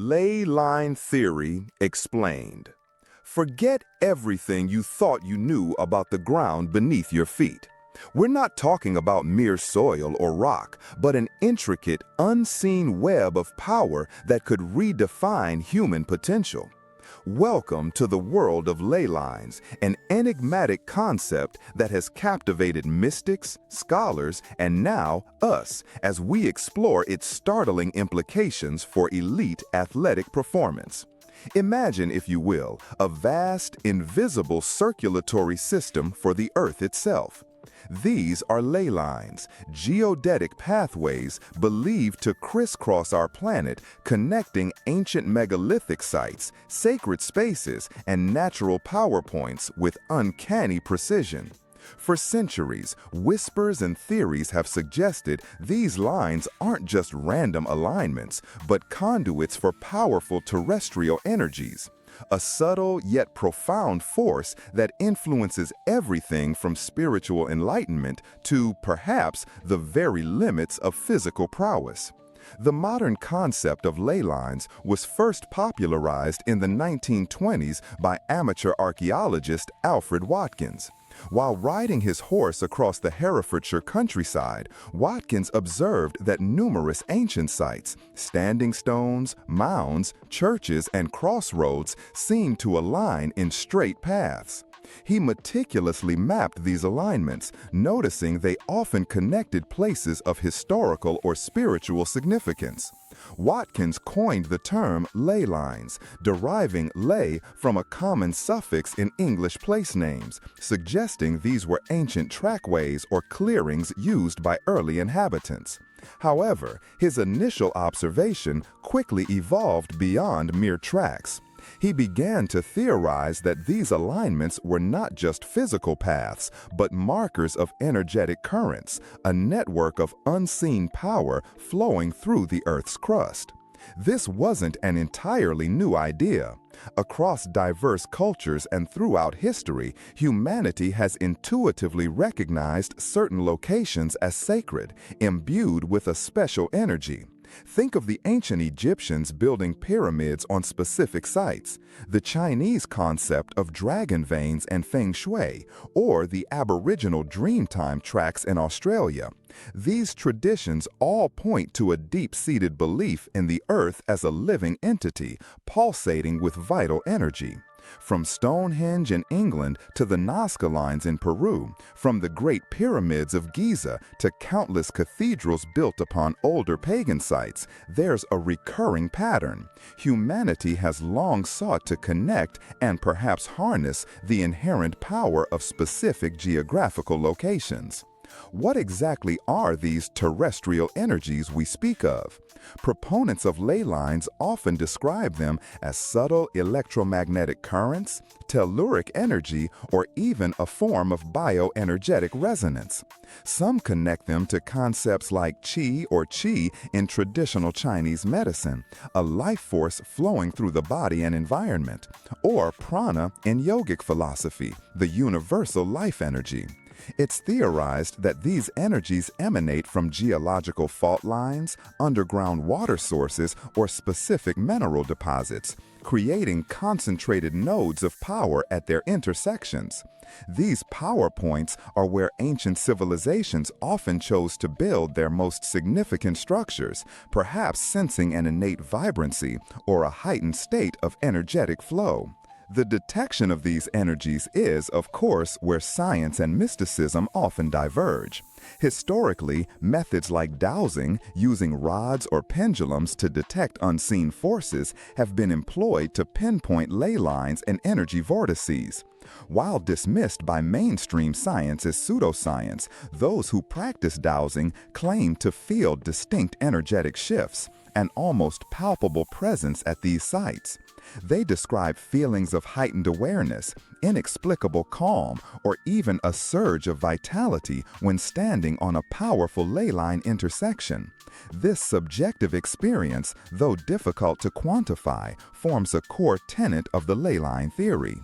Ley line theory explained. Forget everything you thought you knew about the ground beneath your feet. We're not talking about mere soil or rock, but an intricate, unseen web of power that could redefine human potential. Welcome to the world of ley lines, an enigmatic concept that has captivated mystics, scholars, and now us as we explore its startling implications for elite athletic performance. Imagine, if you will, a vast, invisible circulatory system for the Earth itself. These are ley lines, geodetic pathways believed to crisscross our planet, connecting ancient megalithic sites, sacred spaces, and natural power points with uncanny precision. For centuries, whispers and theories have suggested these lines aren't just random alignments, but conduits for powerful terrestrial energies. A subtle yet profound force that influences everything from spiritual enlightenment to, perhaps, the very limits of physical prowess. The modern concept of ley lines was first popularized in the 1920s by amateur archaeologist Alfred Watkins. While riding his horse across the Herefordshire countryside, Watkins observed that numerous ancient sites, standing stones, mounds, churches, and crossroads seemed to align in straight paths. He meticulously mapped these alignments, noticing they often connected places of historical or spiritual significance. Watkins coined the term ley lines, deriving ley from a common suffix in English place names, suggesting these were ancient trackways or clearings used by early inhabitants. However, his initial observation quickly evolved beyond mere tracks. He began to theorize that these alignments were not just physical paths, but markers of energetic currents, a network of unseen power flowing through the Earth's crust. This wasn't an entirely new idea. Across diverse cultures and throughout history, humanity has intuitively recognized certain locations as sacred, imbued with a special energy. Think of the ancient Egyptians building pyramids on specific sites, the Chinese concept of dragon veins and feng shui, or the Aboriginal Dreamtime tracks in Australia. These traditions all point to a deep-seated belief in the Earth as a living entity, pulsating with vital energy. From Stonehenge in England to the Nazca lines in Peru, from the Great Pyramids of Giza to countless cathedrals built upon older pagan sites, there's a recurring pattern. Humanity has long sought to connect and perhaps harness the inherent power of specific geographical locations. What exactly are these terrestrial energies we speak of? Proponents of ley lines often describe them as subtle electromagnetic currents, telluric energy, or even a form of bioenergetic resonance. Some connect them to concepts like qi or qi in traditional Chinese medicine, a life force flowing through the body and environment, or prana in yogic philosophy, the universal life energy. It's theorized that these energies emanate from geological fault lines, underground water sources, or specific mineral deposits, creating concentrated nodes of power at their intersections. These power points are where ancient civilizations often chose to build their most significant structures, perhaps sensing an innate vibrancy or a heightened state of energetic flow. The detection of these energies is, of course, where science and mysticism often diverge. Historically, methods like dowsing, using rods or pendulums to detect unseen forces, have been employed to pinpoint ley lines and energy vortices. While dismissed by mainstream science as pseudoscience, those who practice dowsing claim to feel distinct energetic shifts, an almost palpable presence at these sites. They describe feelings of heightened awareness, inexplicable calm, or even a surge of vitality when standing on a powerful ley line intersection. This subjective experience, though difficult to quantify, forms a core tenet of the ley line theory.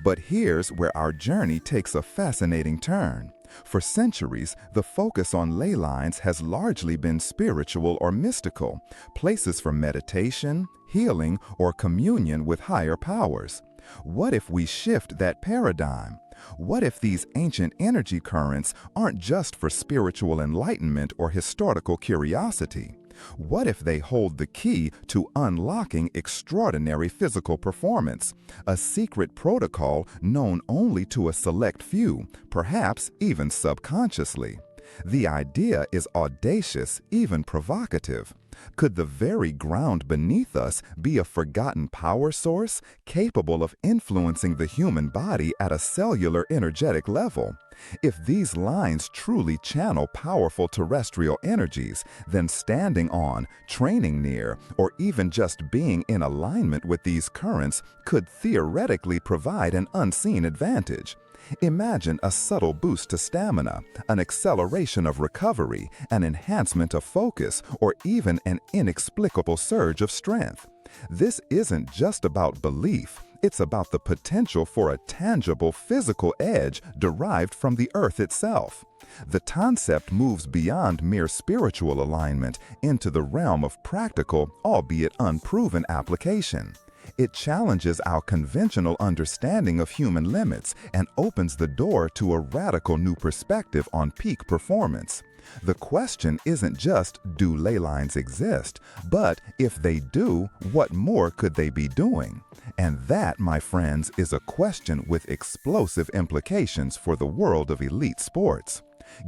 But here's where our journey takes a fascinating turn. For centuries, the focus on ley lines has largely been spiritual or mystical, places for meditation, healing, or communion with higher powers. What if we shift that paradigm? What if these ancient energy currents aren't just for spiritual enlightenment or historical curiosity? What if they hold the key to unlocking extraordinary physical performance, a secret protocol known only to a select few, perhaps even subconsciously? The idea is audacious, even provocative. Could the very ground beneath us be a forgotten power source capable of influencing the human body at a cellular energetic level? If these lines truly channel powerful terrestrial energies, then standing on, training near, or even just being in alignment with these currents could theoretically provide an unseen advantage. Imagine a subtle boost to stamina, an acceleration of recovery, an enhancement of focus, or even an inexplicable surge of strength. This isn't just about belief, it's about the potential for a tangible physical edge derived from the earth itself. The concept moves beyond mere spiritual alignment into the realm of practical, albeit unproven application. It challenges our conventional understanding of human limits and opens the door to a radical new perspective on peak performance. The question isn't just, do ley lines exist, but if they do, what more could they be doing? And that, my friends, is a question with explosive implications for the world of elite sports.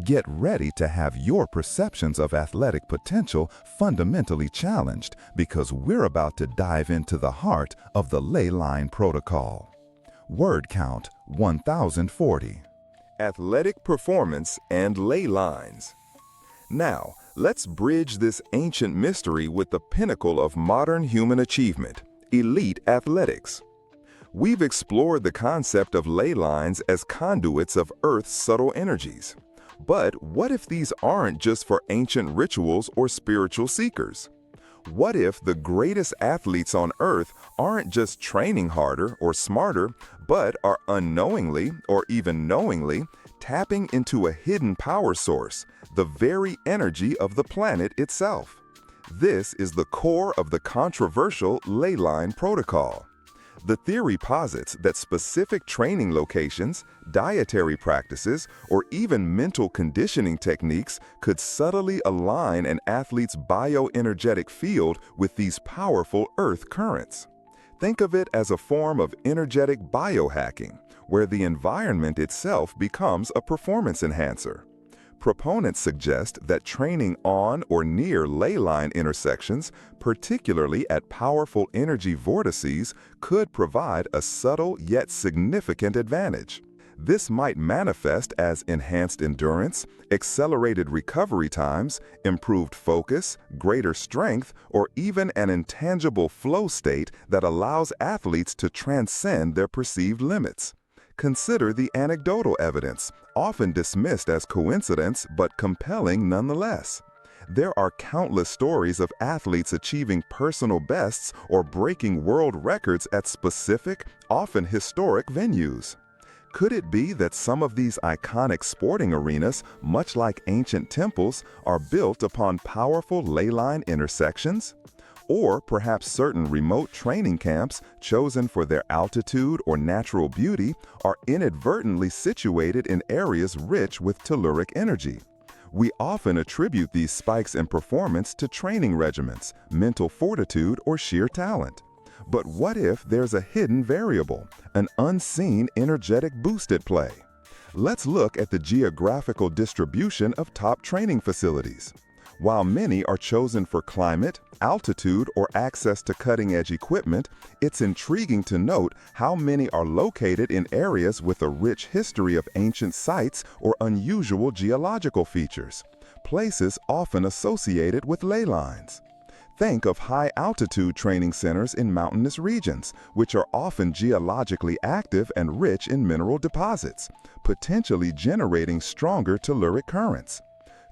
Get ready to have your perceptions of athletic potential fundamentally challenged, because we're about to dive into the heart of the Ley Line Protocol. Word count 1040. Athletic performance and ley lines. Now, let's bridge this ancient mystery with the pinnacle of modern human achievement, elite athletics. We've explored the concept of ley lines as conduits of Earth's subtle energies. But what if these aren't just for ancient rituals or spiritual seekers? What if the greatest athletes on Earth aren't just training harder or smarter, but are unknowingly or even knowingly tapping into a hidden power source, the very energy of the planet itself? This is the core of the controversial Ley Line Protocol. The theory posits that specific training locations, dietary practices, or even mental conditioning techniques could subtly align an athlete's bioenergetic field with these powerful Earth currents. Think of it as a form of energetic biohacking, where the environment itself becomes a performance enhancer. Proponents suggest that training on or near ley line intersections, particularly at powerful energy vortices, could provide a subtle yet significant advantage. This might manifest as enhanced endurance, accelerated recovery times, improved focus, greater strength, or even an intangible flow state that allows athletes to transcend their perceived limits. Consider the anecdotal evidence, often dismissed as coincidence but compelling nonetheless. There are countless stories of athletes achieving personal bests or breaking world records at specific, often historic venues. Could it be that some of these iconic sporting arenas, much like ancient temples, are built upon powerful ley line intersections? Or perhaps certain remote training camps, chosen for their altitude or natural beauty, are inadvertently situated in areas rich with telluric energy. We often attribute these spikes in performance to training regimens, mental fortitude, or sheer talent. But what if there's a hidden variable, an unseen energetic boost at play? Let's look at the geographical distribution of top training facilities. While many are chosen for climate, altitude, or access to cutting-edge equipment, it's intriguing to note how many are located in areas with a rich history of ancient sites or unusual geological features, places often associated with ley lines. Think of high-altitude training centers in mountainous regions, which are often geologically active and rich in mineral deposits, potentially generating stronger telluric currents.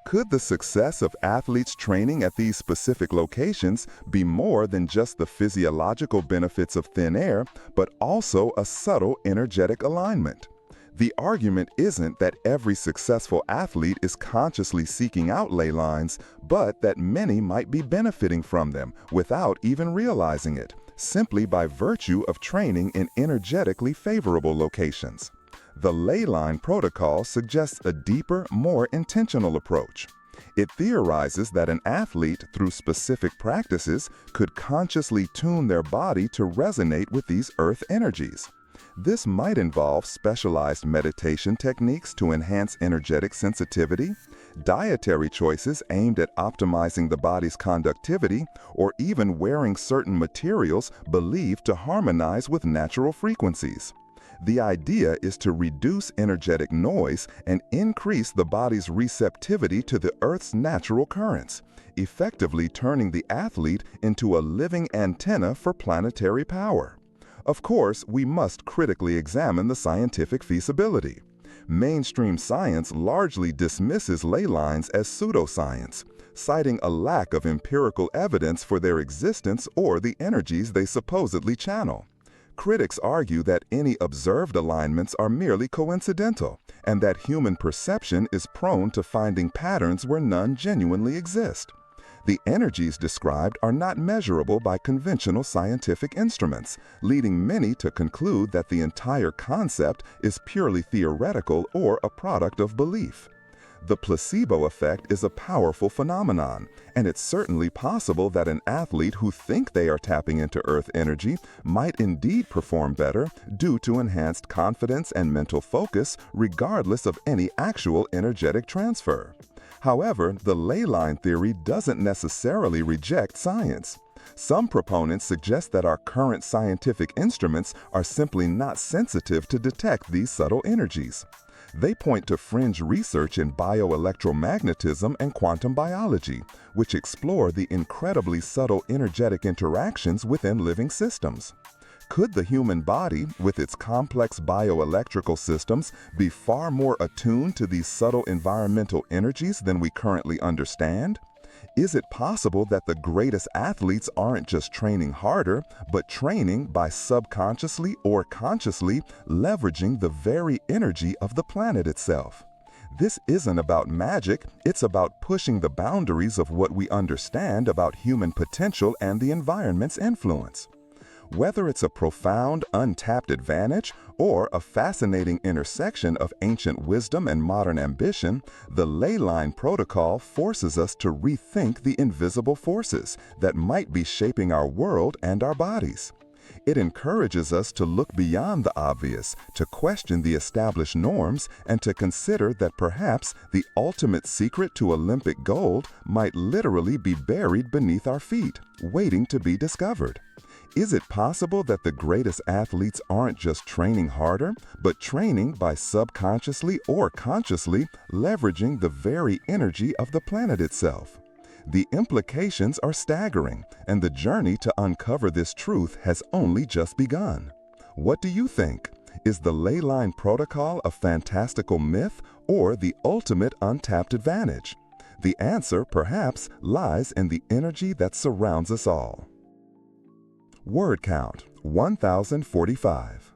Could the success of athletes training at these specific locations be more than just the physiological benefits of thin air, but also a subtle energetic alignment? The argument isn't that every successful athlete is consciously seeking out ley lines, but that many might be benefiting from them without even realizing it, simply by virtue of training in energetically favorable locations. The Ley Line Protocol suggests a deeper, more intentional approach. It theorizes that an athlete, through specific practices, could consciously tune their body to resonate with these earth energies. This might involve specialized meditation techniques to enhance energetic sensitivity, dietary choices aimed at optimizing the body's conductivity, or even wearing certain materials believed to harmonize with natural frequencies. The idea is to reduce energetic noise and increase the body's receptivity to the Earth's natural currents, effectively turning the athlete into a living antenna for planetary power. Of course, we must critically examine the scientific feasibility. Mainstream science largely dismisses ley lines as pseudoscience, citing a lack of empirical evidence for their existence or the energies they supposedly channel. Critics argue that any observed alignments are merely coincidental, and that human perception is prone to finding patterns where none genuinely exist. The energies described are not measurable by conventional scientific instruments, leading many to conclude that the entire concept is purely theoretical or a product of belief. The placebo effect is a powerful phenomenon, and it's certainly possible that an athlete who thinks they are tapping into earth energy might indeed perform better due to enhanced confidence and mental focus regardless of any actual energetic transfer. However, the ley line theory doesn't necessarily reject science. Some proponents suggest that our current scientific instruments are simply not sensitive to detect these subtle energies. They point to fringe research in bioelectromagnetism and quantum biology, which explore the incredibly subtle energetic interactions within living systems. Could the human body, with its complex bioelectrical systems, be far more attuned to these subtle environmental energies than we currently understand? Is it possible that the greatest athletes aren't just training harder, but training by subconsciously or consciously leveraging the very energy of the planet itself? This isn't about magic, it's about pushing the boundaries of what we understand about human potential and the environment's influence. Whether it's a profound, untapped advantage or a fascinating intersection of ancient wisdom and modern ambition, the Ley Line Protocol forces us to rethink the invisible forces that might be shaping our world and our bodies. It encourages us to look beyond the obvious, to question the established norms, and to consider that perhaps the ultimate secret to Olympic gold might literally be buried beneath our feet, waiting to be discovered. Is it possible that the greatest athletes aren't just training harder, but training by subconsciously or consciously leveraging the very energy of the planet itself? The implications are staggering, and the journey to uncover this truth has only just begun. What do you think? Is the Ley Line Protocol a fantastical myth or the ultimate untapped advantage? The answer, perhaps, lies in the energy that surrounds us all. Word count, 1045.